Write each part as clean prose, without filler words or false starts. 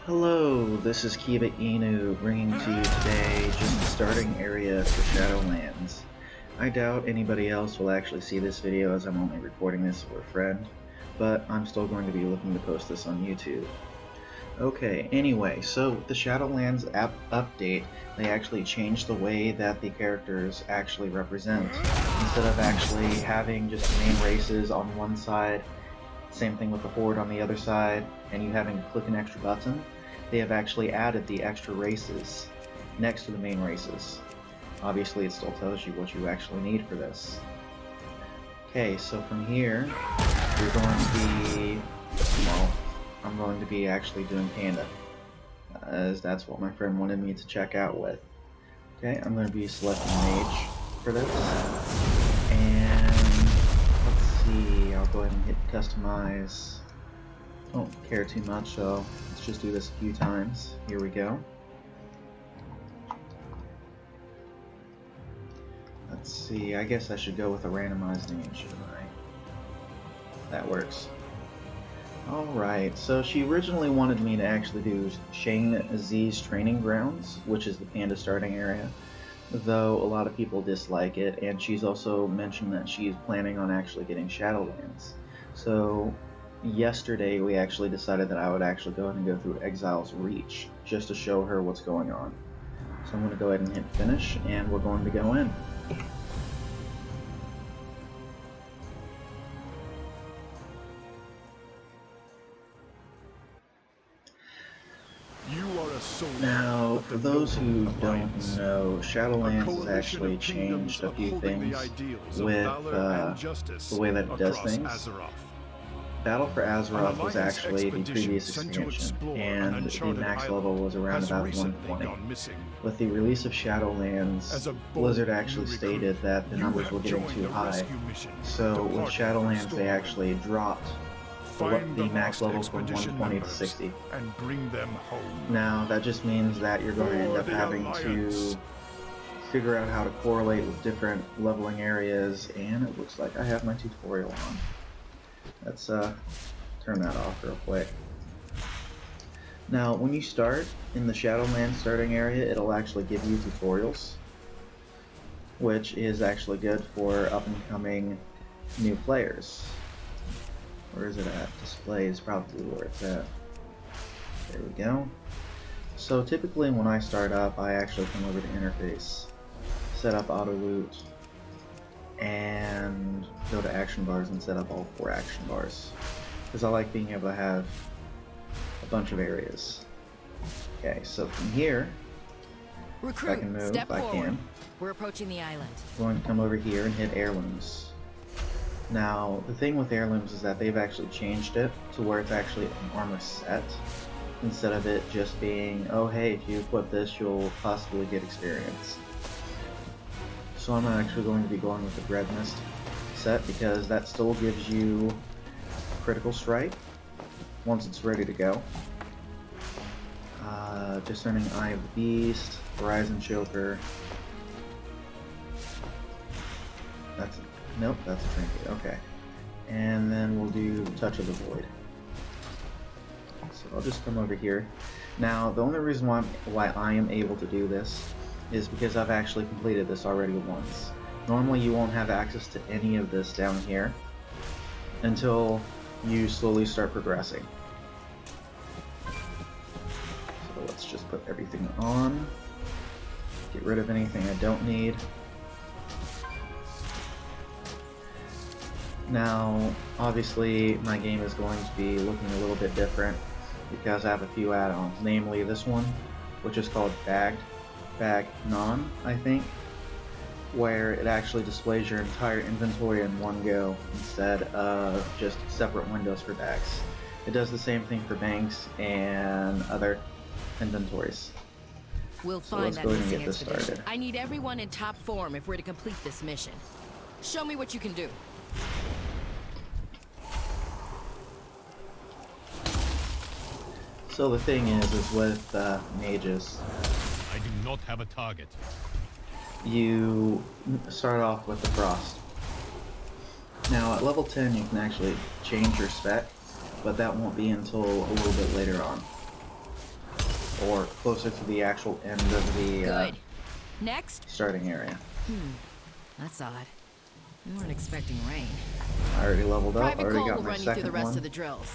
Hello, this is Kiba Inu bringing to you today just the starting area for Shadowlands. I doubt anybody else will actually see this video as I'm only recording this for a friend, but I'm still going to be looking to post this on YouTube. Okay, anyway, so with the Shadowlands app update, they actually changed the way that the characters actually represent. Instead of actually having just the main races on one side, same thing with the Horde on the other side, and you having to click an extra button, they have actually added the extra races next to the main races. Obviously it still tells you what you actually need for this. Okay, so from here, you're going to be, well, I'm going to be actually doing Panda, as that's what my friend wanted me to check out with. Okay, I'm going to be selecting Mage for this, and let's see, I'll go ahead and hit Customize. Don't care too much, so let's just do this a few times. Here we go. Let's see, I guess I should go with a randomized name, shouldn't I? That works. Alright, so she originally wanted me to actually do Shane Z's Training Grounds, which is the Panda starting area, though a lot of people dislike it, and she's also mentioned that she's planning on actually getting Shadowlands. So yesterday we actually decided that I would actually go ahead and go through Exile's Reach, just to show her what's going on. So I'm going to go ahead and hit finish, and we're going to go in. Now, for those who don't know, Shadowlands has actually changed a few things with the way that it does things. Battle for Azeroth was actually the previous expansion, and the max level was around about 120. With the release of Shadowlands, Blizzard actually stated that the numbers were getting too high, so with Shadowlands they actually dropped the max level from 120 to 60. And bring them home. Now that just means that you're going to end up having to figure out how to correlate with different leveling areas, and it looks like I have my tutorial on. Let's turn that off real quick. Now when you start in the Shadowlands starting area, it'll actually give you tutorials, which is actually good for up and coming new players. Where is it at? Display is probably where it's at. There we go. So typically when I start up, I actually come over to interface, set up auto loot, and go to action bars and set up all 4 action bars, because I like being able to have a bunch of areas. Okay, so from here, if I can move, I can. We're approaching the island. I'm going to come over here and hit heirlooms. Now, the thing with heirlooms is that they've actually changed it to where it's actually an armor set, instead of it just being, oh hey, if you equip this, you'll possibly get experience. So I'm actually going to be going with the Dread Mist set, because that still gives you critical strike once it's ready to go. Discerning Eye of the Beast, Horizon Choker. Nope, that's a trinket, okay. And then we'll do Touch of the Void. So I'll just come over here. Now, the only reason why I am able to do this is because I've actually completed this already once. Normally you won't have access to any of this down here until you slowly start progressing. So let's just put everything on. Get rid of anything I don't need. Now, obviously, my game is going to be looking a little bit different because I have a few add-ons, namely this one, which is called Bag Non, I think, where it actually displays your entire inventory in one go instead of just separate windows for bags. It does the same thing for banks and other inventories. We'll So find let's that go ahead and missing get this expedition. started. I need everyone in top form if we're to complete this mission. Show me what you can do. So the thing is with mages, I do not have a target. you start off with the Frost. Now at level 10 you can actually change your spec, but that won't be until a little bit later on. or closer to the actual end of the Good. Next. starting area. That's odd. We weren't expecting rain. I already leveled up. I Private already Cole got will my run you through the second rest one. of the drills.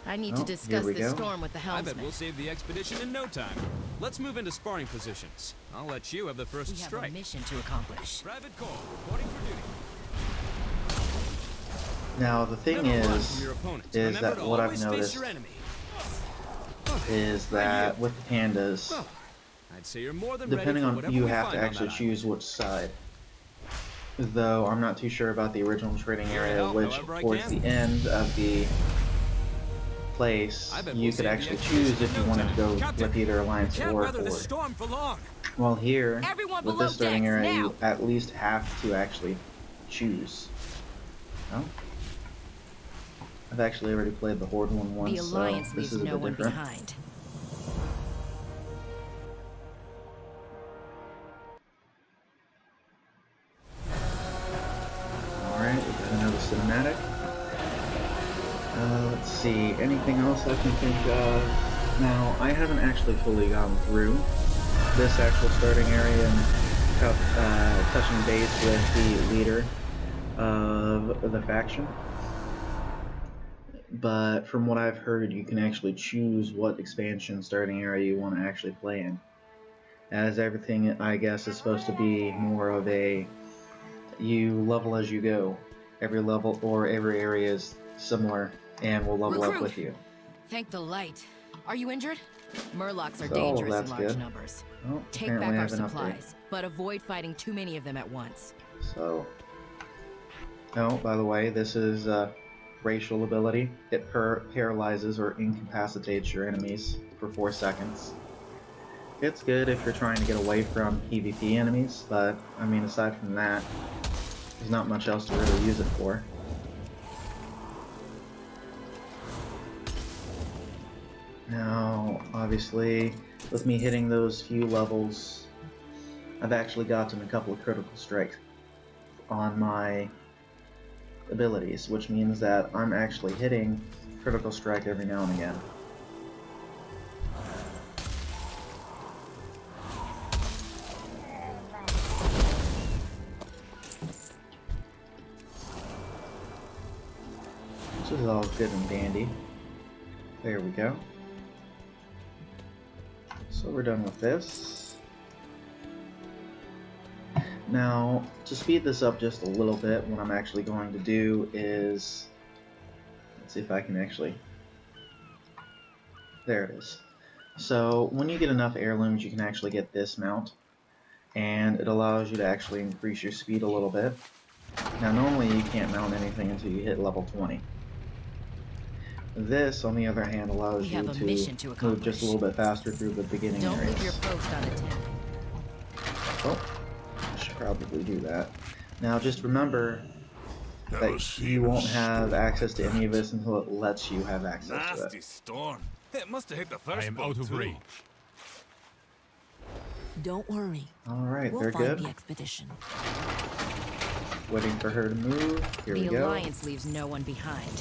I need Oh, to here discuss we this go. storm with the I helmsman. bet we'll save the expedition in no time. Let's move into sparring positions. I'll let you have the first We have strike. a mission to accomplish. Private Cole, reporting for duty. Now the thing Never run is from your opponent. is Remember that to what I've always face noticed your enemy. is that with the pandas, Well, I'd say you're more than depending ready for on, whatever you we have find to on actually that choose which side. Though I'm not too sure about the original trading Here to area, help which however I towards can. the end of the place, I bet you we'll could save the actually expedition choose if in you no wanted to time. go Captain, with either Alliance we can't or weather this Horde. storm for long. While here, Everyone with below this starting decks, area, now! you at least have to actually choose. Oh. I've actually already played the Horde one once, The Alliance so this leaves is a no bit one different. behind. Alright, we got another cinematic. Let's see, anything else I can think of? Now, I haven't actually fully gone through this actual starting area and touching base with the leader of the faction. But from what I've heard, you can actually choose what expansion starting area you want to actually play in. As everything, I guess, is supposed to be more of a you level as you go. Every level or every area is similar and will level up with you. Thank the light. Are you injured? Murlocs are So, all of dangerous in that's large good. numbers. Oh, Take apparently back I our have an update. supplies, but avoid fighting too many of them at once. So, oh, by the way, this is racial ability. It paralyzes or incapacitates your enemies for 4 seconds. It's good if you're trying to get away from PvP enemies, but, I mean, aside from that, there's not much else to really use it for. Now, obviously, with me hitting those few levels, I've actually gotten a couple of critical strikes on my abilities, which means that I'm actually hitting critical strike every now and again. This is all good and dandy. There we go. So we're done with this. Now, to speed this up just a little bit, what I'm actually going to do is... Let's see if I can actually... There it is. So, when you get enough heirlooms, you can actually get this mount. And it allows you to actually increase your speed a little bit. Now, normally you can't mount anything until you hit level 20. This, on the other hand, allows you to move just a little bit faster through the beginning Don't areas. leave your post unattended. Oh, I should probably do that. Now, just remember that you won't have access to any of this until it lets you have access to Nasty it. storm. It must have hit the I first am boat out of too. range. Don't worry. Alright, We'll they're find good. the expedition. Waiting for her to move. Here we The go. Alliance leaves no one behind.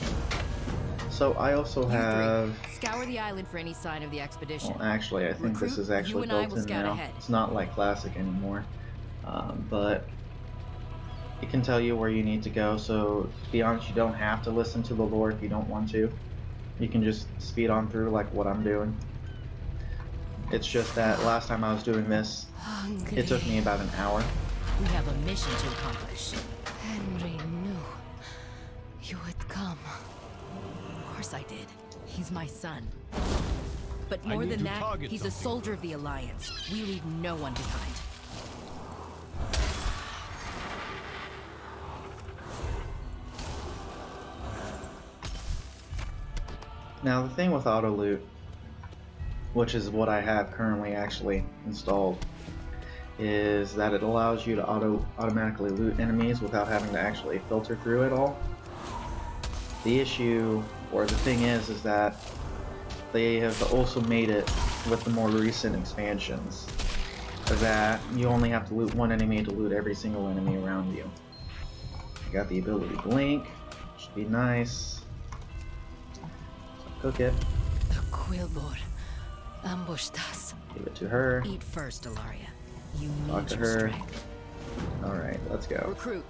So I also have... Scour the island for any sign of the expedition. Well, actually, I think this Recruit, is actually you and I built will in scout now. ahead. It's not like Classic anymore. But it can tell you where you need to go, so to be honest, you don't have to listen to the lore if you don't want to. You can just speed on through like what I'm doing. It's just that last time I was doing this, it took me about an hour. We have a mission to accomplish. Henry knew you would come. Of course I did. He's my son. But I more need than to that, target he's a something. soldier of the Alliance. We leave no one behind. Now the thing with auto loot, which is what I have currently actually installed, is that it allows you to automatically loot enemies without having to actually filter through it all. The issue, or the thing is that they have also made it with the more recent expansions that you only have to loot one enemy to loot every single enemy around you. You got the ability to blink, should be nice. So cook it. The Quilboar. ambushed us. Give it to her. Eat first, Ilaria. You Talk need to your her. strength. Alright, let's go. Recruit.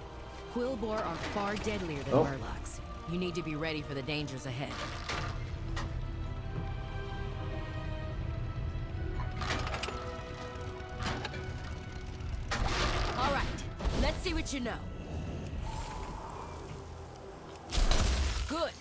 Quillboar are far deadlier than Oh. Murlocs. You need to be ready for the dangers ahead. All right, let's see what you know. Good.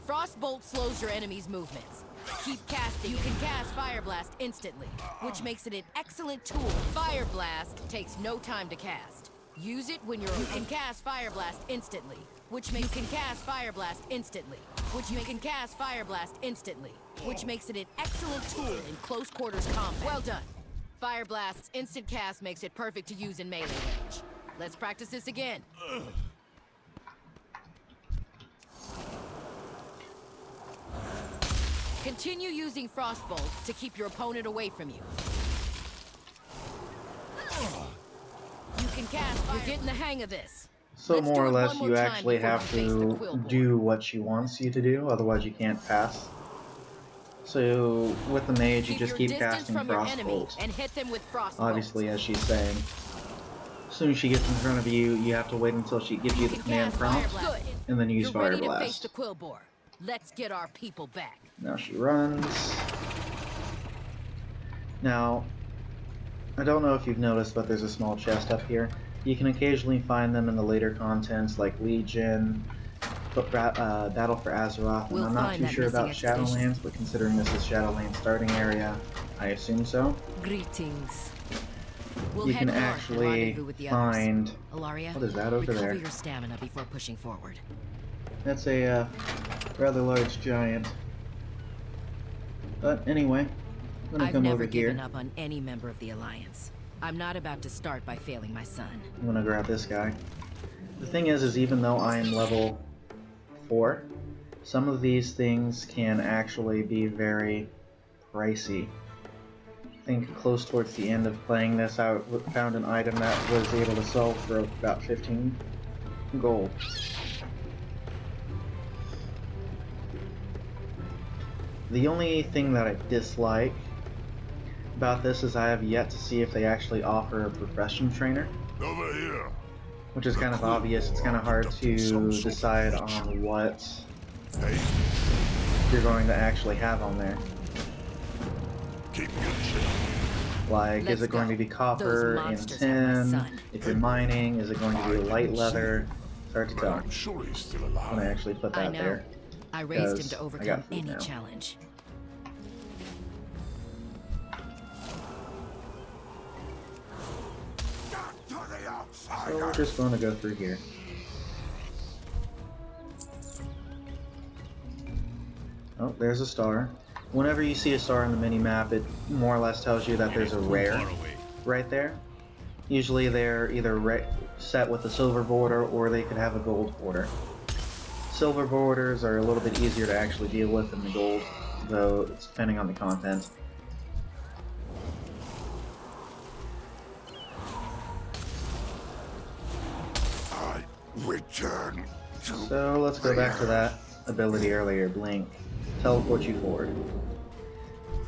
Frostbolt slows your enemy's movements. Keep casting. You can cast Fire Blast instantly, which makes it an excellent tool. Fire Blast takes no time to cast. Use it when you can cast Fire Blast instantly, which makes you can cast Fire Blast instantly, which you can cast Fire Blast instantly, which makes it an excellent tool in close quarters combat. Well done. Fire Blast's instant cast makes it perfect to use in melee range. Let's practice this again. Continue using Frostbolt to keep your opponent away from you. You can cast fire. You're getting the hang of this. So Let's more do or it less one more you time actually before have you face the to Quillboar. do what she wants you to do, otherwise you can't pass. So with the mage, you just your keep distance casting from your enemy Frostbolt. and hit them with Frostbolt. Obviously, as she's saying. As soon as she gets in front of you, you have to wait until she gives you the can command cast prompt, Fire Blast. and then use You're Fire ready to face Blast. the Quillboar. Let's get our people back. Now she runs. Now, I don't know if you've noticed, but there's a small chest up here. You can occasionally find them in the later contents like Legion, Battle for Azeroth, and We'll I'm not find too that sure about missing expedition. Shadowlands, but considering this is Shadowlands starting area, I assume so. Greetings. We'll You head can north and actually rendezvous with the others. find... Ilaria, What is that over recover there? your stamina before pushing forward. That's a rather large giant. But anyway, I'm gonna I've come never over here. given up on any member of the Alliance. I'm not about to start by failing my son. I'm gonna grab this guy. The thing is even though I am level 4, some of these things can actually be very pricey. I think close towards the end of playing this, I found an item that was able to sell for about 15 gold. The only thing that I dislike about this is I have yet to see if they actually offer a profession trainer, Over here. which is kind of obvious. It's kind of hard to decide on what Hey, you're going to actually have on there. keep your chin. Like, Let's is it going go. to be copper Those and monsters have my tin? son. If you're mining, is it going to be light leather? It's hard to But tell. I'm sure he's still I'm alive. gonna actually put I that know. there. I raised him because to I overcome got food any now. challenge. Back to the outside. So we're just going to go through here. Oh, there's a star. Whenever you see a star on the mini-map, it more or less tells you that there's a Too rare far away. right there. Usually they're either set with a silver border or they could have a gold border. Silver borders are a little bit easier to actually deal with than the gold, though it's depending on the content. I return to So let's go back to that ability earlier, Blink. Teleport you forward.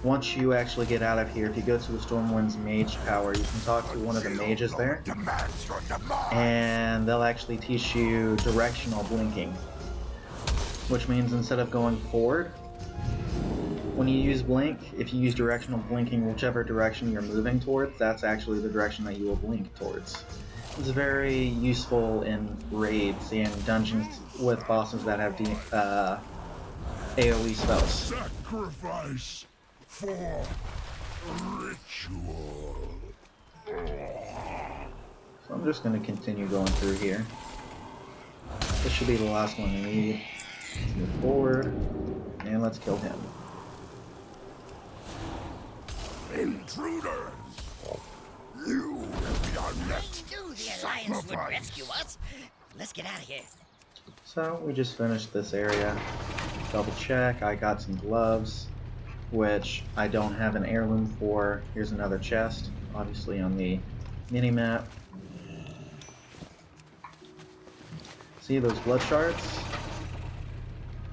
Once you actually get out of here, if you go to the Stormwind's Mage Tower, you can talk to one of the mages there, demands your demise. and they'll actually teach you directional blinking. Which means instead of going forward, when you use Blink, if you use directional blinking, whichever direction you're moving towards, that's actually the direction that you will blink towards. It's very useful in raids and dungeons with bosses that have AoE spells. Sacrifice for ritual. So I'm just going to continue going through here. This should be the last one we need. Let's move forward, and let's kill him. Intruders! You will be our next Knew the Alliance would sacrifice. rescue us. Let's get out of here. So we just finished this area. Double check, I got some gloves, which I don't have an heirloom for. Here's another chest, obviously on the mini-map. See those blood shards?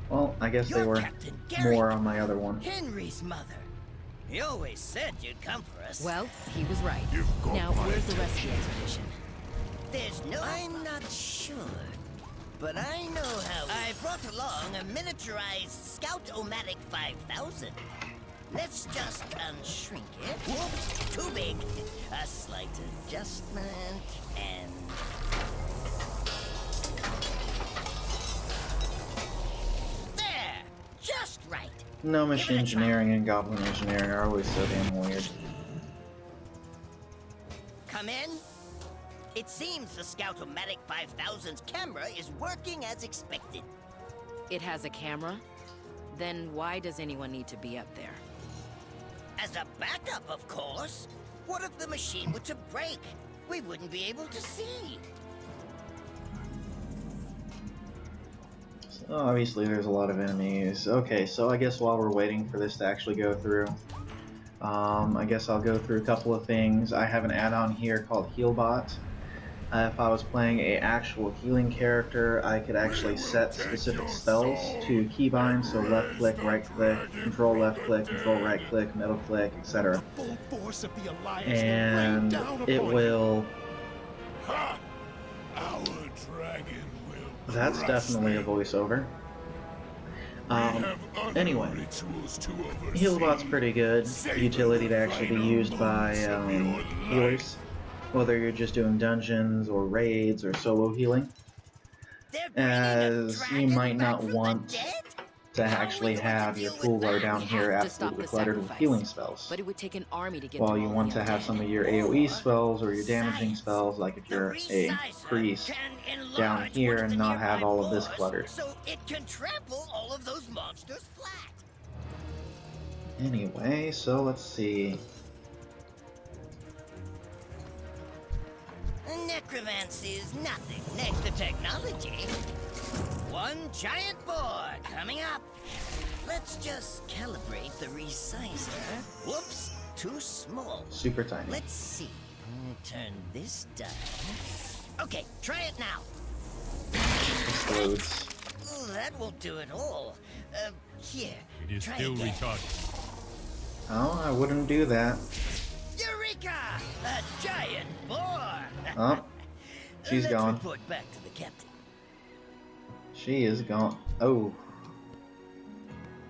Well, I guess they You're were Captain Gary, more on my other one. Henry's mother. He always said you'd come for us. Well, he was right. You've got Now, my where's the rest of the attention. expedition? There's no... I'm not sure. But I know how... I brought along a miniaturized Scout-O-Matic 5000. Let's just unshrink it. Whoops, too big. A slight adjustment, and... There! Just right. No, Give machine it a try. engineering and goblin engineering are always so damn weird. Come in. It seems the Scout-O-Matic 5000's camera is working as expected. It has a camera? Then why does anyone need to be up there? As a backup, of course. What if the machine were to break? We wouldn't be able to see. So obviously there's a lot of enemies. Okay, so I guess while we're waiting for this to actually go through, I guess I'll go through a couple of things. I have an add-on here called HealBot. If I was playing a actual healing character, I could actually set specific spells to keybind, so left click, right click, control right click, middle click, etc. Full force of the Alliance And will rain down it upon will... you. Ha! Our dragon will That's crush definitely a them. voiceover. We have other Anyway, rituals to oversee. HealBot's pretty good utility to actually be used by healers, whether you're just doing dungeons or raids or solo healing, They're bringing a as you dragon might back not from the want dead? to How are actually we going to have your deal full with bar that? down We here have to stop absolutely the cluttered with sacrifice. healing spells. But it would take an army to get While to you all want the to have undead. some of your AoE spells or your damaging spells, like if The you're a resizer priest, can enlarge down here one of and the not have nearby all of this boars, cluttered. So it can trample all of those monsters flat. Anyway, so let's see. Necromancy is nothing next to technology. One giant boar coming up. Let's just calibrate the resizer. Whoops, too small. Super tiny. Let's see. Turn this down. Okay, try it now. Explodes. Oh, that won't do it all. Here. It is try still again. retarded. Oh, I wouldn't do that. Eureka! A giant boar! Oh, she's Let's gone. report back to the captain. She is gone. Oh.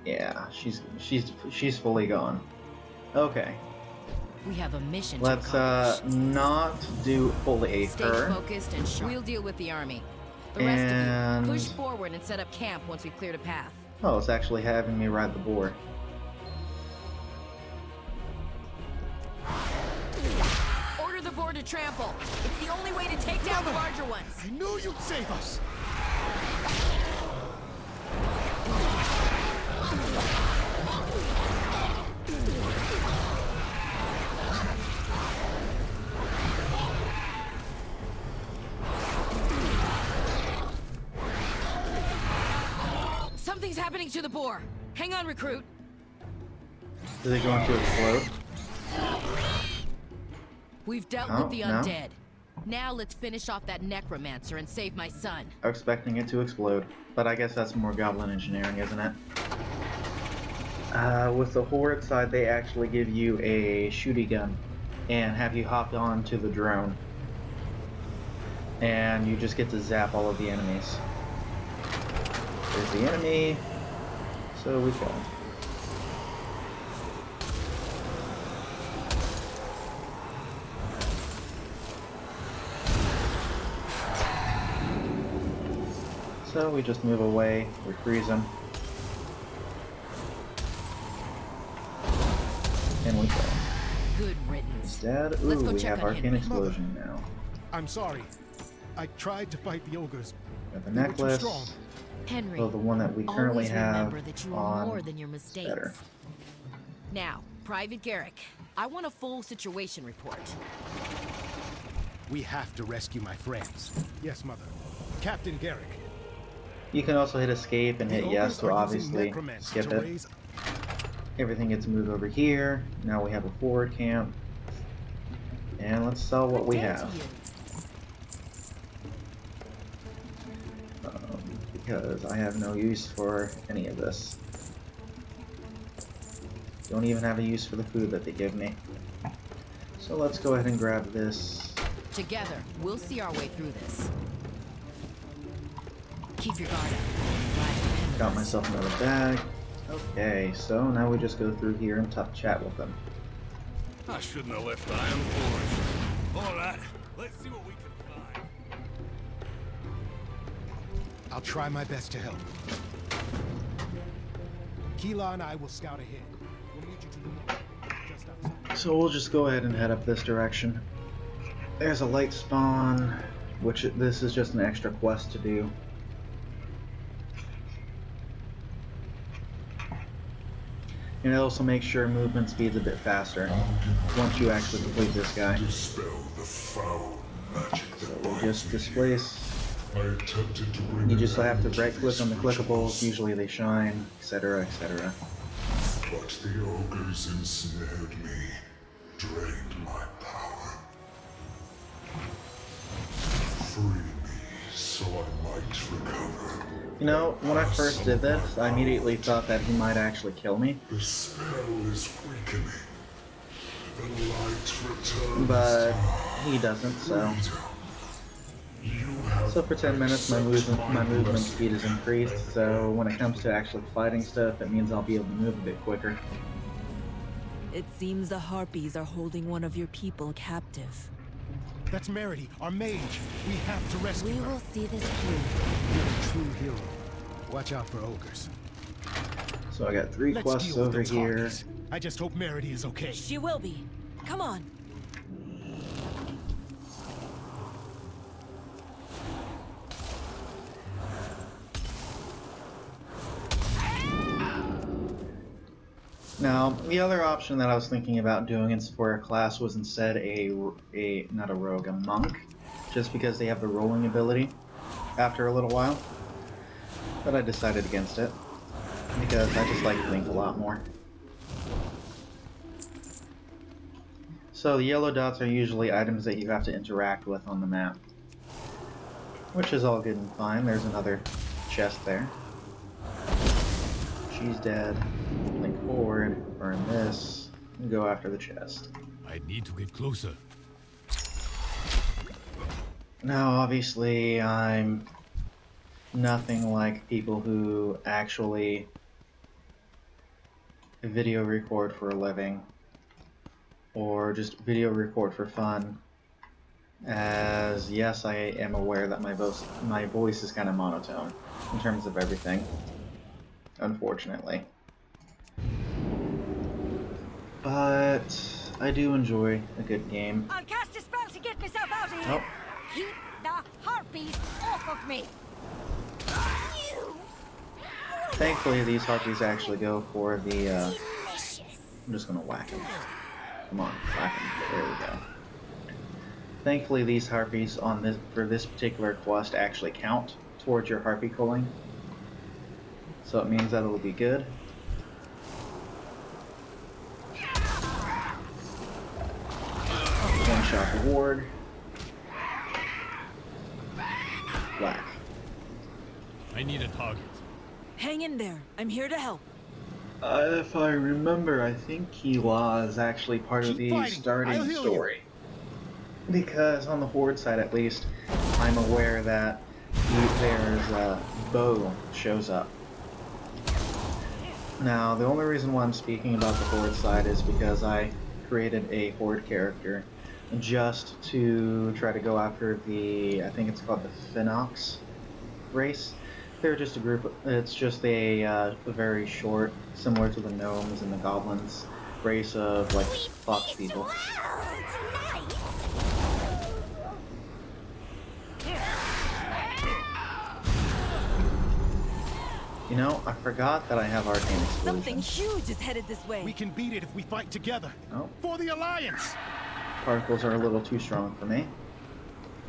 Yeah, she's fully gone. Okay. We have a mission Let's to accomplish. not do fully Stay her. focused and sharp. We'll deal with the army. The rest And of you, push forward and set up camp once we've cleared a path. oh, it's actually having me ride the boar. Order the boar to trample. It's the only way to take down the larger ones. I knew you'd save us. Something's happening to the boar. Hang on, recruit. Is it going to explode? We've dealt Oh, with the no. undead. Now let's finish off that necromancer and save my son. I'm expecting it to explode, but I guess that's more goblin engineering, isn't it? With the horde side, they actually give you a shooty gun and have you hopped on to the drone, and you just get to zap all of the enemies. There's the enemy, so we killed. So we just move away, we freeze them, and we kill him. Good riddance. Dead. Let's Ooh, go we check have on arcane Henry. explosion now. I'm sorry. I tried to fight the ogres. We have the They were too necklace. strong. Henry, Well, the one that we currently always have remember that you are on more than your mistakes. better. Now, Private Garrick, I want a full situation report. We have to rescue my friends. Yes, Mother. Captain Garrick. You can also hit escape and The hit ogres yes to are using obviously necromancy skip to it. raise- Everything gets moved over here. Now we have a forward camp. And let's sell what we Good day to have. you. Because I have no use for any of this. Don't even have a use for the food that they give me. So let's go ahead and grab this. Together, we'll see our way through this. Keep your guard up. Got myself another bag. Okay, so now we just go through here and chat with them. I shouldn't have left Iron Forge. Alright, let's see what we can find. I'll try my best to help. Keela and I will scout ahead. We'll meet you to the north, just outside. So we'll just go ahead and head up this direction. There's a light spawn, which this is just an extra quest to do. And it also makes sure movement speed's a bit faster once you actually complete this guy. Dispel the foul magic So that we'll just displace. I attempted to bring You an just have to end right to click this on the clickables, ritual, usually they shine, etc, etc. but the ogres ensnared me, drained my power. Free me so I might recover. You know, when I first did this, I immediately thought that he might actually kill me, The spell is weakening. The light returns. but he doesn't, so... So for 10 minutes my movement speed is increased, so when it comes to actually fighting stuff, it means I'll be able to move a bit quicker. It seems the Harpies are holding one of your people captive. That's Merity, our mage. We have to rescue We her. will see this through. You're a true hero. Watch out for ogres. So I got 3 Let's quests deal with over those here. Harpies. I just hope Merity is okay. She will be. Come on. Now, the other option that I was thinking about doing in for a class was instead not a rogue, a monk, just because they have the rolling ability after a little while. But I decided against it, because I just like Link a lot more. So the yellow dots are usually items that you have to interact with on the map, which is all good and fine. There's another chest there. She's dead. Link forward, burn this, and go after the chest. I need to get closer. Now, obviously, I'm nothing like people who actually video record for a living, or just video record for fun, as yes, I am aware that my voice is kind of monotone in terms of everything, unfortunately. But I do enjoy a good game. I'll cast a spell to get myself out of here. Oh, Keep the harpies off of me. thankfully these harpies actually go for the, I'm just gonna whack him. Come on, whack him. There we go. Thankfully these harpies for this particular quest actually count towards your harpy culling. So it means that it'll be good. One shot the ward. Whack. I need a target. Hang in there. I'm here to help. If I remember, I think Kiwa is actually part of Keep the fighting. I'll starting heal story. Because on the horde side, at least, I'm aware that there's Bo shows up. Now, the only reason why I'm speaking about the horde side is because I created a horde character just to try to go after the, I think it's called the Phenox race. They're just a group, it's just a very short, similar to the gnomes and the goblins, race of like fox people. You know, I forgot that I have Arcane Something Explosion. huge is headed this way. We can beat it if we fight together. Oh, For the Alliance! particles are a little too strong for me.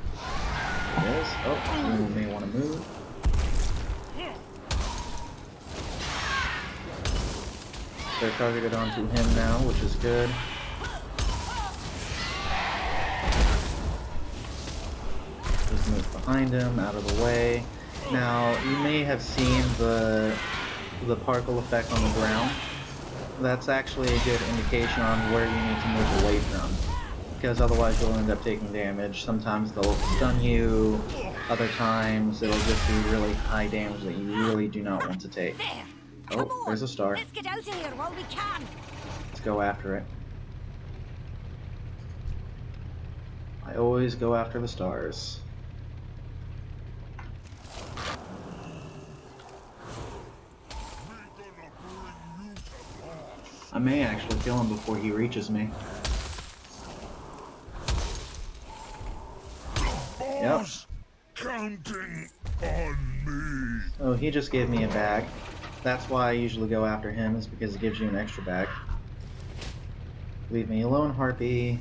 It is. Oh, you may want to move. They're targeted onto him now, which is good. Just move behind him, out of the way. Now, you may have seen the particle effect on the ground. That's actually a good indication on where you need to move away from, because otherwise you'll end up taking damage. Sometimes they'll stun you, other times it'll just be really high damage that you really do not want to take. There! Oh, Come on! there's a star. Let's get out of here while we can! Let's go after it. I always go after the stars. I may actually kill him before he reaches me. Yep. Counting on me. Oh, he just gave me a bag. That's why I usually go after him, is because it gives you an extra bag. Leave me alone, Harpy.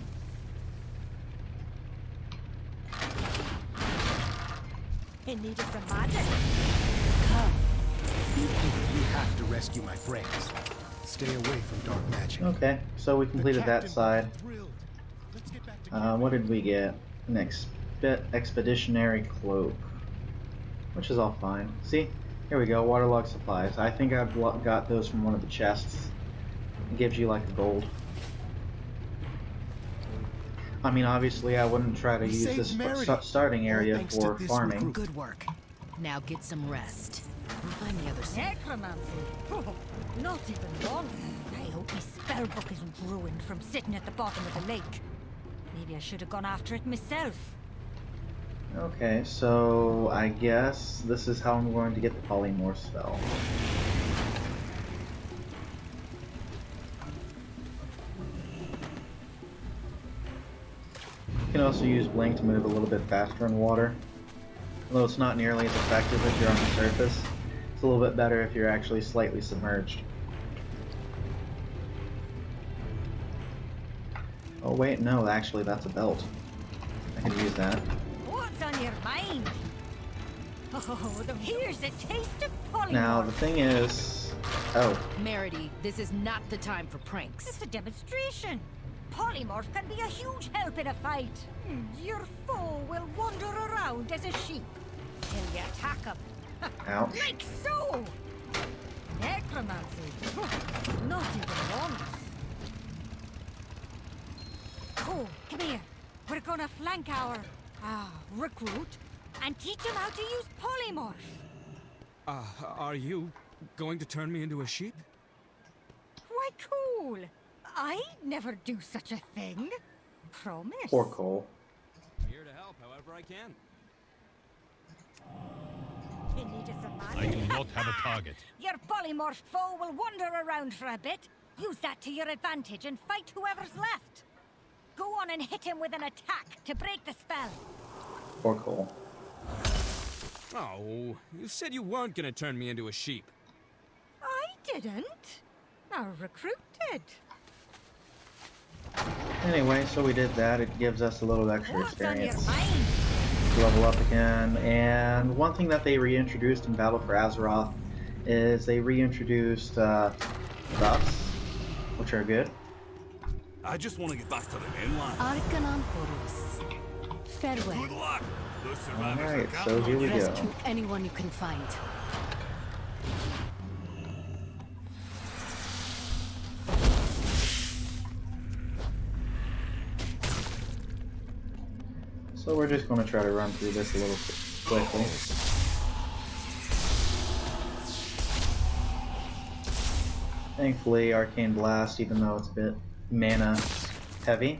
In need of some magic. Come. You have to rescue my friends. Stay away from dark magic. Okay, so we completed that Captain side. thrilled. Let's get back to What did we get? An expeditionary cloak, which is all fine. See, here we go. Waterlogged supplies. I think I've got those from one of the chests. It gives you like the gold. I mean, obviously, I wouldn't try to use this starting area for farming. Good work. Now get some rest. We'll find the other side. Necromancy? Oh, not even one. I hope my spellbook isn't ruined from sitting at the bottom of the lake. Maybe I should have gone after it myself. Okay, so I guess this is how I'm going to get the polymorph spell. You can also use blink to move a little bit faster in water. Although it's not nearly as effective if you're on the surface. It's a little bit better if you're actually slightly submerged. Oh wait, no, actually that's a belt. I could use that. What's on your mind? Oh, here's a taste of polymorph. Now the thing is... Oh. Merity, this is not the time for pranks. It's a demonstration. Polymorph can be a huge help in a fight. Your foe will wander around as a sheep till you attack him. Ouch. Like so! Necromancy. Not even once. Oh, come here. We're gonna flank our recruit and teach him how to use polymorph. Are you going to turn me into a sheep? Why, cool. I'd never do such a thing. Promise. Poor Cole. I'm here to help however I can. In need of some I magic. do not have a target. Your polymorphed foe will wander around for a bit. Use that to your advantage and fight whoever's left. Go on and hit him with an attack to break the spell. Poor Cole. Oh, you said you weren't gonna turn me into a sheep. I didn't. Our recruit did. Anyway, so we did that. It gives us a little extra What's on your experience. mind? Level up again. And one thing that they reintroduced in Battle for Azeroth is they reintroduced buffs, which are good. I just want to get back to the mainland. Arcanon Horus. Farewell. Good luck. The survivors are Alright, so counting here on we you. go. Rescue anyone you can find. So we're just going to try to run through this a little quickly. Thankfully, Arcane Blast, even though it's a bit mana heavy,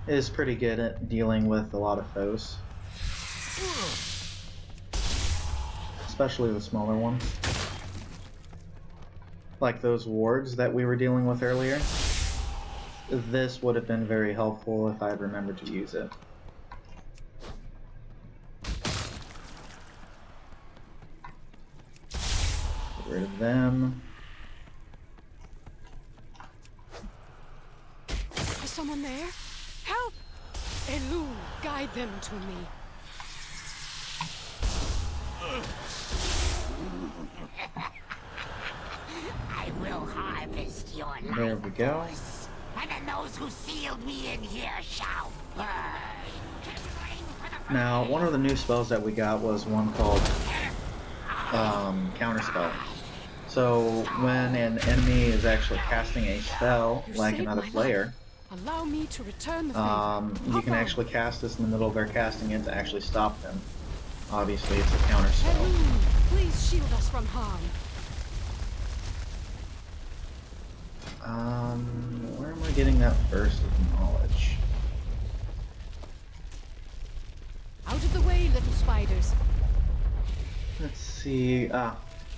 is pretty good at dealing with a lot of foes. Especially the smaller ones. Like those wards that we were dealing with earlier. This would have been very helpful if I had remembered to use it. Get rid of them. Is someone there? Help! Elu, guide them to me. I will harvest your life There we go. force, and then those who sealed me in here shall burn. Now, one of the new spells that we got was one called Counterspell. So when an enemy is actually casting a spell, like another player, Allow me to return the favor. you can actually cast this in the middle of their casting it to actually stop them. Obviously, it's a counter spell. Please shield us from harm. Where am I getting that burst of knowledge? Out of the way, little spiders. Let's see.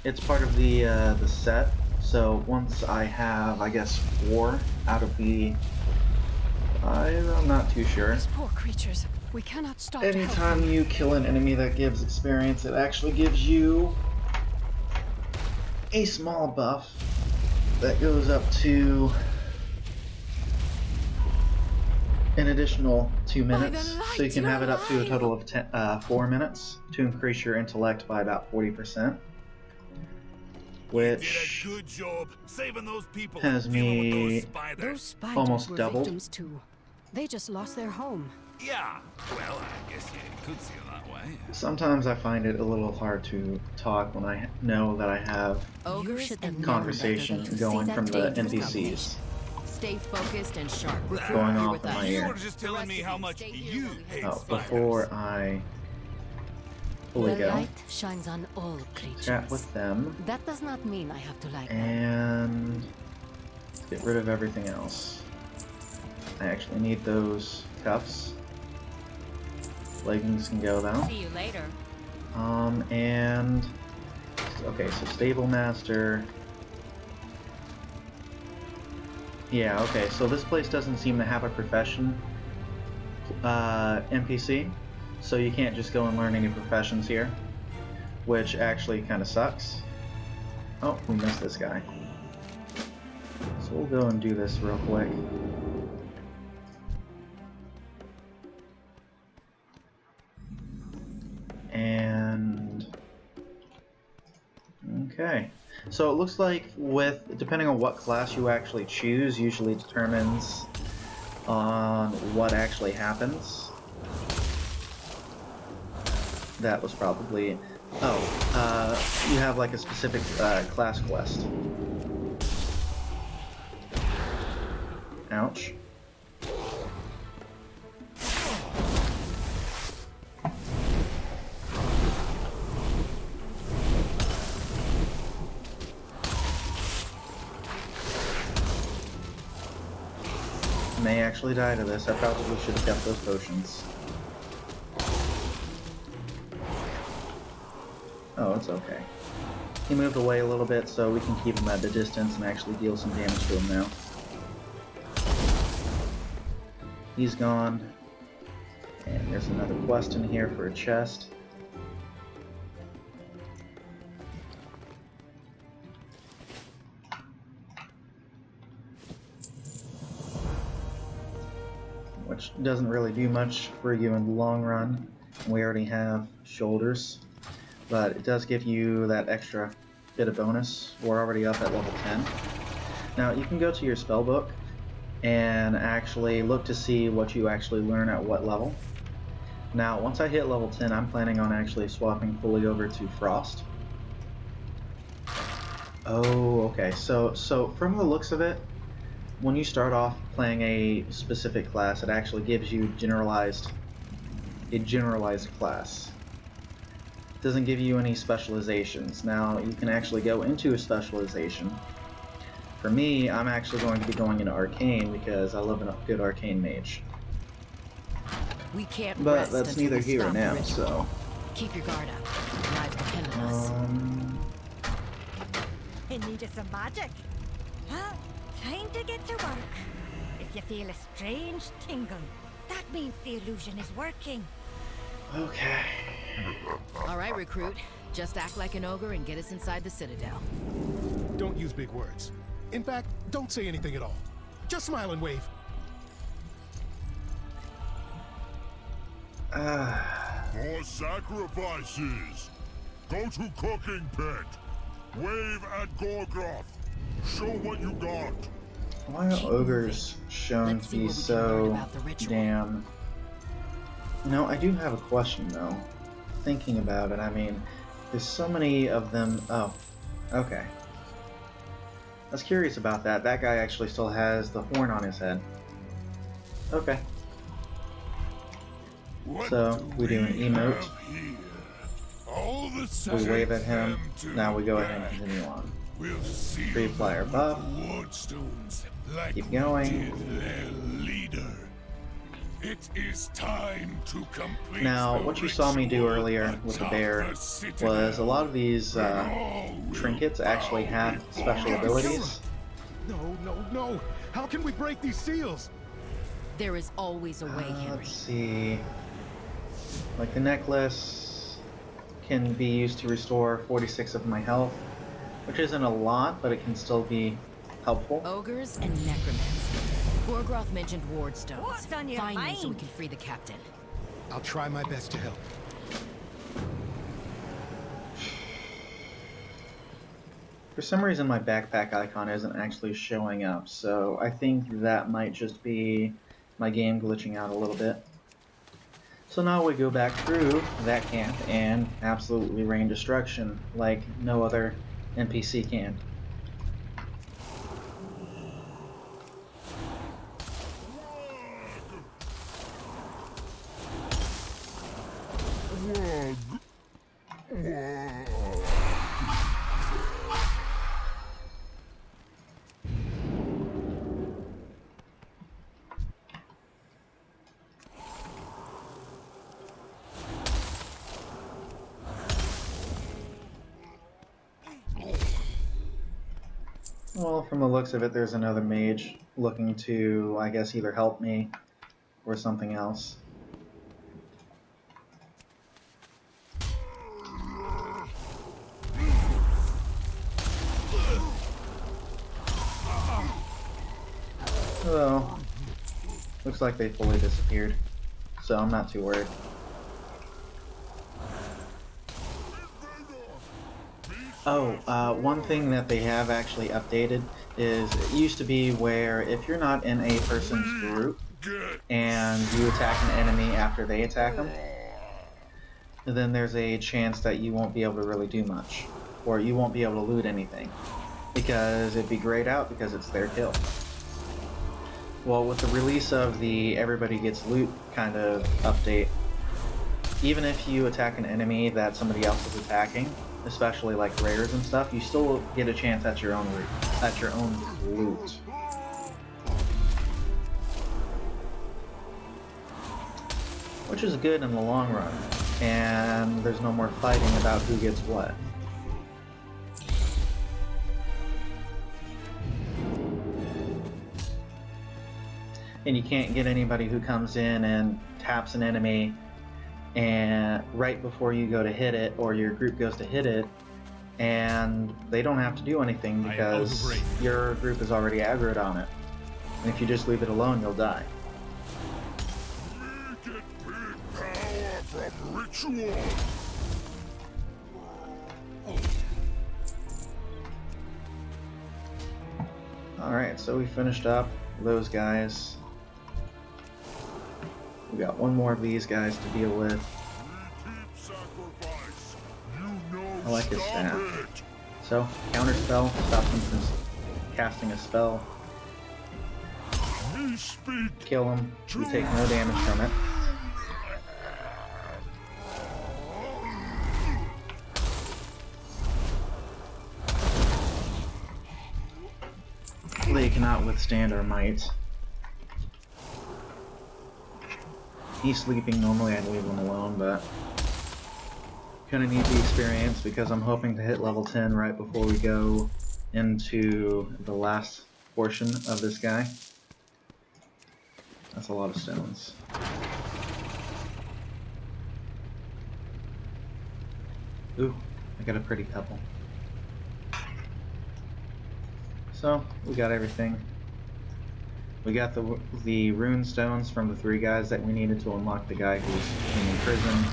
It's part of the set. So once I have, I guess, 4 out of the 5, I'm not too sure. These poor creatures. We cannot stop to help Anytime them. you kill an enemy that gives experience, it actually gives you a small buff that goes up to an additional 2 minutes. So you can have it up to a total of 4 minutes to increase your intellect by about 40%. Which did a good job saving those people has dealing with me those spiders. Those spiders almost were doubled. victims too. They just lost their home. Yeah, well, I guess you could see it that way. Sometimes I find it a little hard to talk when I know that I have Ogres and conversation going from the NPCs Stay focused and sharp. going You're off with in my us. You ear. were just telling me how much you hate Oh, spiders. before I fully go, shines on all creatures. chat with them That does not mean I have to like them. and get rid of everything else. I actually need those cuffs. Leggings can go though. See you later. And okay, so Stable Master. Yeah, okay, so this place doesn't seem to have a profession NPC, so you can't just go and learn any professions here, which actually kind of sucks. Oh, we missed this guy. So we'll go and do this real quick. And okay, so it looks like depending on what class you actually choose usually determines on what actually happens. That was probably you have like a specific class quest. Ouch. May actually die to this. I probably should have kept those potions. Oh, it's okay. He moved away a little bit, so we can keep him at a distance and actually deal some damage to him now. He's gone. And there's another quest in here for a chest. Which doesn't really do much for you in the long run. We already have shoulders, but it does give you that extra bit of bonus. We're already up at level 10. Now you can go to your spell book and actually look to see what you actually learn at what level. Now once I hit level 10, I'm planning on actually swapping fully over to Frost. Oh, okay, so from the looks of it, when you start off playing a specific class, it actually gives you a generalized class. It doesn't give you any specializations. Now, you can actually go into a specialization. For me, I'm actually going to be going into Arcane because I love a good Arcane mage. We can't But rest that's until neither we here stop nor the now, ritual. so... Keep your guard up. Lives depend on us. In need of some magic? Well, time to get to work. If you feel a strange tingle, that means the illusion is working. Okay. All right, recruit. Just act like an ogre and get us inside the Citadel. Don't use big words. In fact, don't say anything at all. Just smile and wave. For sacrifices. Go to cooking pit. Wave at Gorgroth. Show what you got. Why are ogres shown Let's to see be what we can so learn about the ritual. damn... No, I do have a question though. Thinking about it, I mean, there's so many of them... Oh, okay. was curious about that. That guy actually still has the horn on his head. Okay. So, we do an emote. We wave at him. Now we go ahead and continue on. Free flyer buff. Keep going. It is time to complete. Now, what you saw me do earlier with the bear was a lot of these trinkets actually have special abilities. No. How can we break these seals? There is always a way, Henry. Let's see. Like the necklace can be used to restore 46 of my health, which isn't a lot, but it can still be helpful. Ogres and necromancy. Gorgroth mentioned ward stones. What's on your Find me so we mind? can free the captain. I'll try my best to help. For some reason my backpack icon isn't actually showing up, so I think that might just be my game glitching out a little bit. So now we go back through that camp and absolutely rain destruction like no other NPC can. Well, from the looks of it, there's another mage looking to, I guess, either help me or something else. Well, looks like they fully disappeared, so I'm not too worried. Oh, one thing that they have actually updated is it used to be where if you're not in a person's group and you attack an enemy after they attack them, then there's a chance that you won't be able to really do much, or you won't be able to loot anything, because it'd be grayed out because it's their kill. Well, with the release of the everybody gets loot kind of update, even if you attack an enemy that somebody else is attacking, especially like rares and stuff, you still get a chance at your own loot. Which is good in the long run, and there's no more fighting about who gets what. And you can't get anybody who comes in and taps an enemy and right before you go to hit it, or your group goes to hit it, and they don't have to do anything because your group is already aggroed on it. And if you just leave it alone, you'll die. We get big power from ritual. Alright, so we finished up those guys. We got one more of these guys to deal with. I like his staff. So, counter spell, stops him from casting a spell. Kill him, you take no damage from it. They cannot withstand our might. He's sleeping. Normally I'd leave him alone, but kind of need the experience because I'm hoping to hit level 10 right before we go into the last portion of this guy. That's a lot of stones. Ooh, I got a pretty couple. So, we got everything. We got the rune stones from the 3 guys that we needed to unlock the guy who's in prison.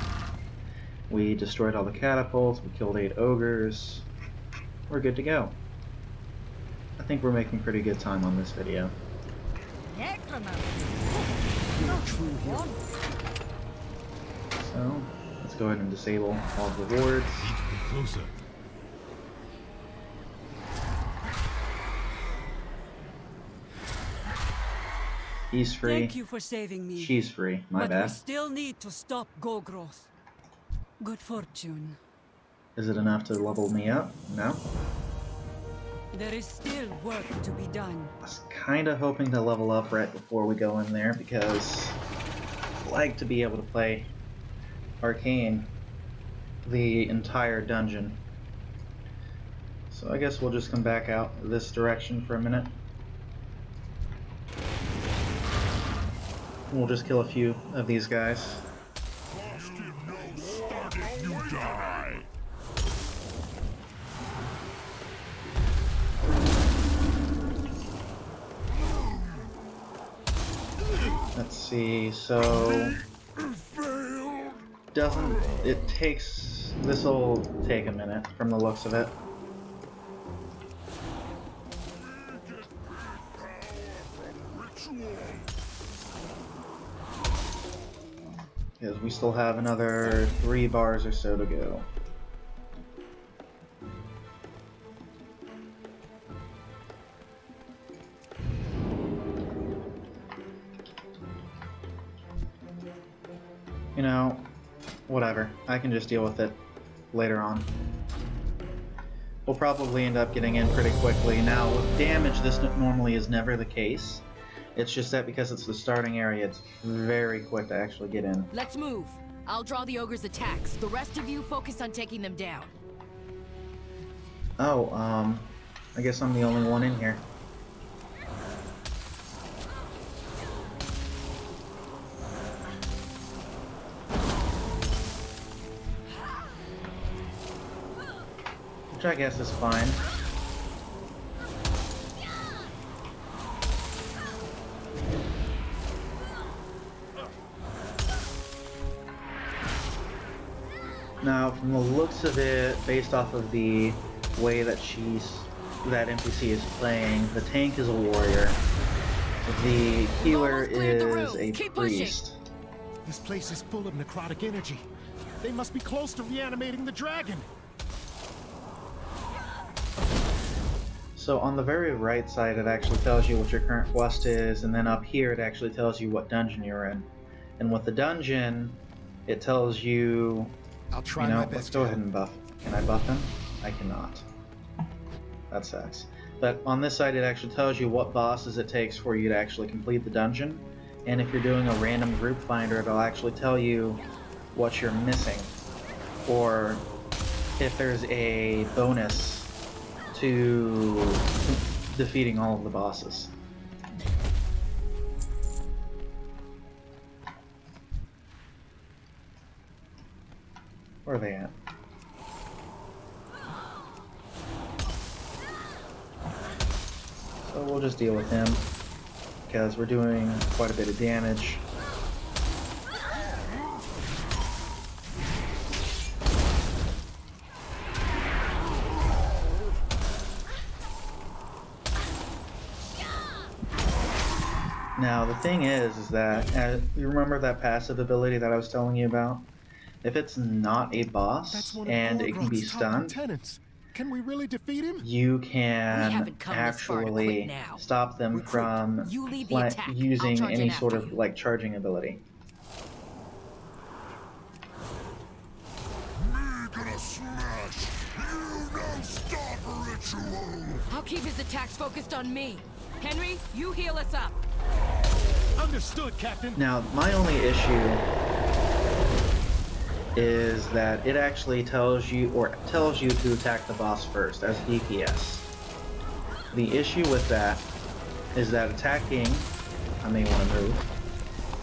We destroyed all the catapults, we killed 8 ogres. We're good to go. I think we're making pretty good time on this video. So, let's go ahead and disable all the rewards. Closer. He's free. Thank you for saving me. She's free. My but bad. we still need to stop Gogrowth. Good fortune. Is it enough to level me up? No. There is still work to be done. I was kind of hoping to level up right before we go in there because I like to be able to play Arcane the entire dungeon. So I guess we'll just come back out this direction for a minute. We'll just kill a few of these guys. You die. Let's see, so this'll take a minute from the looks of it. Because we still have another 3 bars or so to go. You know, whatever. I can just deal with it later on. We'll probably end up getting in pretty quickly. Now, with damage, this normally is never the case. It's just that because it's the starting area, it's very quick to actually get in. Let's move. I'll draw the ogre's attacks. The rest of you focus on taking them down. Oh, I guess I'm the only one in here. Which I guess is fine. Now, from the looks of it, based off of the way that that NPC is playing, the tank is a warrior. The healer is a priest. This place is full of necrotic energy. They must be close to reanimating the dragon. So on the very right side, it actually tells you what your current quest is, and then up here it actually tells you what dungeon you're in. And with the dungeon, it tells you, I'll try you know, my best. let's go ahead and buff. Can I buff him? I cannot. That sucks. But on this side, it actually tells you what bosses it takes for you to actually complete the dungeon. And if you're doing a random group finder, it'll actually tell you what you're missing. Or if there's a bonus to defeating all of the bosses. Where are they at? So we'll just deal with him, because we're doing quite a bit of damage. Now the thing is that, you remember that passive ability that I was telling you about? If it's not a boss and it can be stunned, can we really defeat him? You can actually stop them from using any sort of like charging ability. I'll keep his attacks focused on me. Henry, you heal us up. Understood, Captain. Now, my only issue is that it actually tells you to attack the boss first as DPS. The issue with that is that I may want to move.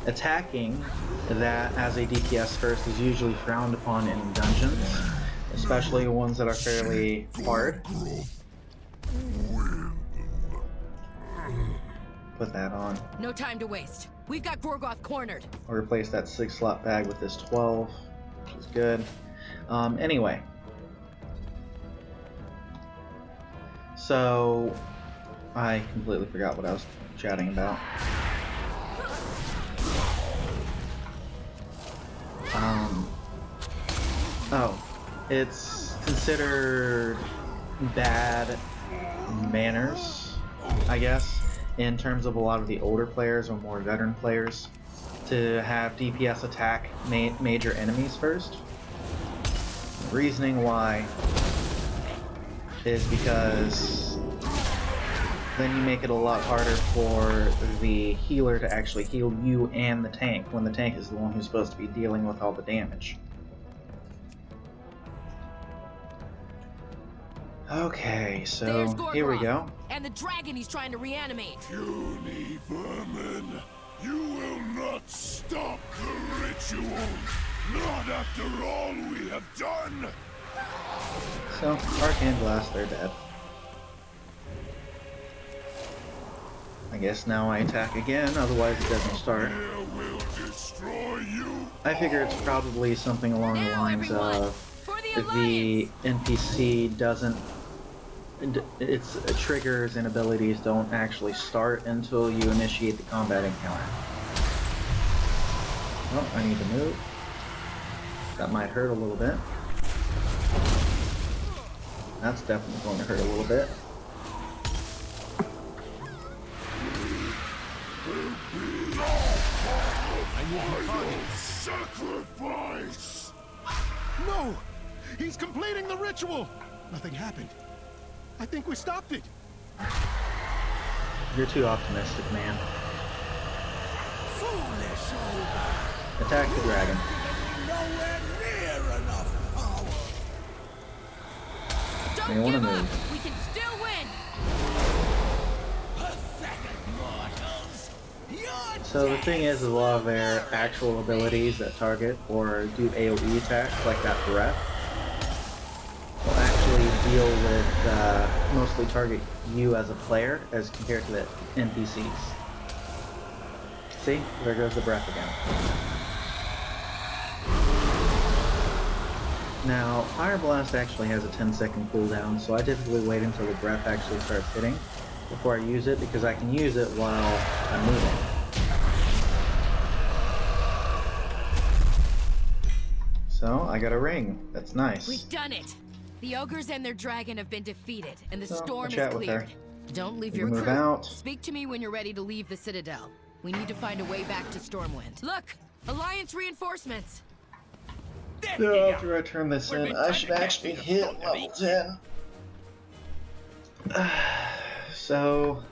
Attacking that as a DPS first is usually frowned upon in dungeons, especially ones that are fairly hard. Put that on. No time to waste. We've got Gorgoth cornered. I'll replace that 6-slot bag with this 12, which is good. Anyway. So, I completely forgot what I was chatting about. Oh, it's considered bad manners, I guess, in terms of a lot of the older players or more veteran players, to have DPS attack major enemies first. The reasoning why is because then you make it a lot harder for the healer to actually heal you and the tank, when the tank is the one who's supposed to be dealing with all the damage. Okay, so here we go. And the dragon he's trying to reanimate. Puny vermin, you will not stop the ritual. Not after all we have done. So, Arcane Blast, they're dead. I guess now I attack again, otherwise it doesn't start. Will destroy you. I figure it's probably something along the lines of the NPC doesn't... its triggers and abilities don't actually start until you initiate the combat encounter. Oh, I need to move. That might hurt a little bit. That's definitely going to hurt a little bit. Sacrifice! No! He's completing the ritual! Nothing happened. I think we stopped it. You're too optimistic, man. Foolish old. Attack the dragon. Nowhere near enough power. You want to move. We can still win. Pathetic mortals. So the thing is, a lot of their actual abilities that target or do AoE attacks, like that breath, will actually deal with mostly target you as a player as compared to the NPCs. See? There goes the breath again. Now, Fire Blast actually has a 10-second cooldown, so I typically wait until the breath actually starts hitting before I use it, because I can use it while I'm moving. So, I got a ring. That's nice. We've done it. The ogres and their dragon have been defeated, and the So, storm chat is with her. cleared. Don't leave We your move crew. out. Speak to me when you're ready to leave the Citadel. We need to find a way back to Stormwind. Look! Alliance reinforcements! So after I turn this in, I should actually hit level 10. So,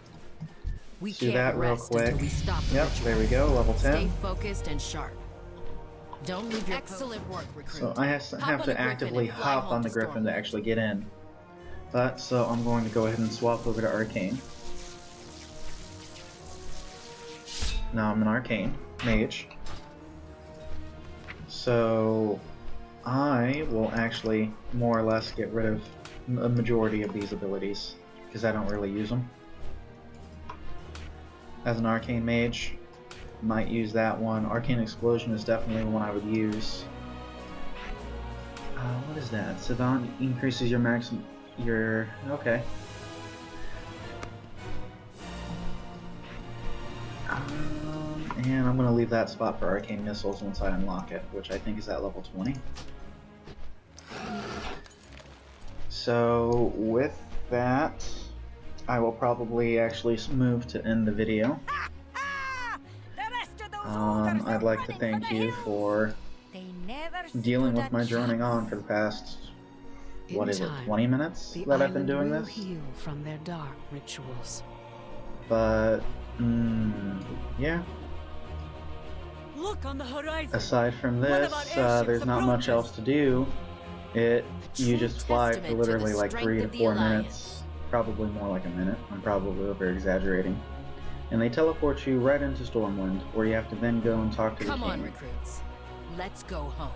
We do can't that real rest quick. until we stop the Yep, ritual. there we go, level 10. Stay focused and sharp. Don't leave your excellent work, recruit. So I have to actively hop on the Griffin to actually get in. But, so I'm going to go ahead and swap over to Arcane. Now I'm an Arcane Mage. So I will actually more or less get rid of a majority of these abilities, because I don't really use them. As an Arcane Mage, might use that one. Arcane Explosion is definitely one I would use. What is that? Savant increases your maximum... okay. And I'm going to leave that spot for Arcane Missiles once I unlock it, which I think is at level 20. So, with that, I will probably actually move to end the video. I'd like to thank you for dealing with my droning on for the past, what is it, 20 minutes that I've been doing this? Heal from their dark rituals. But, yeah. Look on the horizon. Aside from this, there's not much else to do. You just fly for literally like 3 to 4 minutes. Probably more like a minute. I'm probably over exaggerating. And they teleport you right into Stormwind, where you have to then go and talk to the king. Come on, recruits. Let's go home.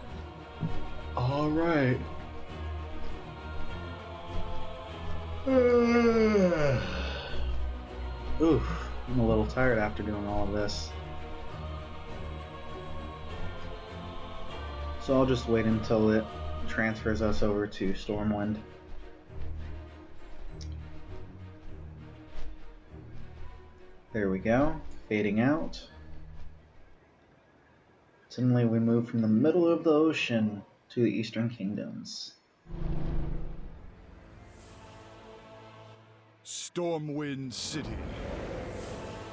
Alright. Oof, I'm a little tired after doing all of this. So I'll just wait until it transfers us over to Stormwind. There we go, fading out. Suddenly we move from the middle of the ocean to the Eastern Kingdoms. Stormwind City.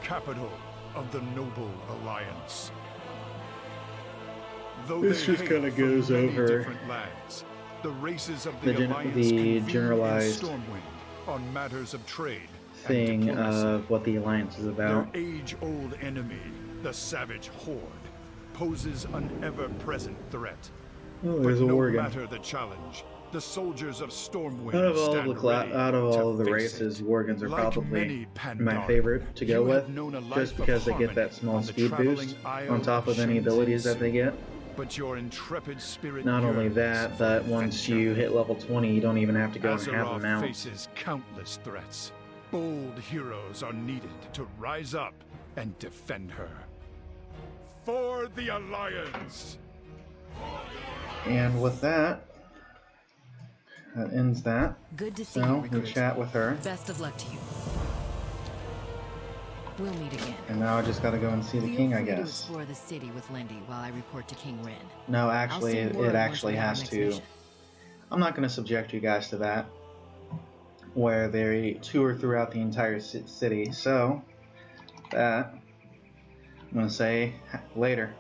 capital of the Noble Alliance. Though This they just hail kinda from goes many over different lands, the races of the Alliance the convene generalized in Stormwind on matters of trade thing and diplomacy. of what the Alliance is about. Their age-old enemy, the Savage Horde, poses an ever-present threat. Oh, But there's a no Worgen. matter the challenge, the soldiers of Stormwind Out of all stand ready the to face races, it. Worgens are Like probably many my Pandaren, favorite to go you with, have known a life just of because they get harmony that small on the speed traveling boost Isle on top of any Shenzi abilities that they get. But your intrepid spirit Not only yearns that, for but once adventure. you hit level 20, you don't even have to go and have Azeroth them out. faces countless threats. Bold heroes are needed to rise up and defend her. For the Alliance! And with that, that ends that. Good to see So, you, we recruit. chat with her. Best of luck to you. We'll meet again. And now I just gotta go and see the Feel king, I free to guess. explore the city with Lindy while I report to King Rin. No, I'll actually, send word it once actually we have our has next to. mission. I'm not gonna subject you guys to that, where they tour throughout the entire city. So, that, I'm gonna say later.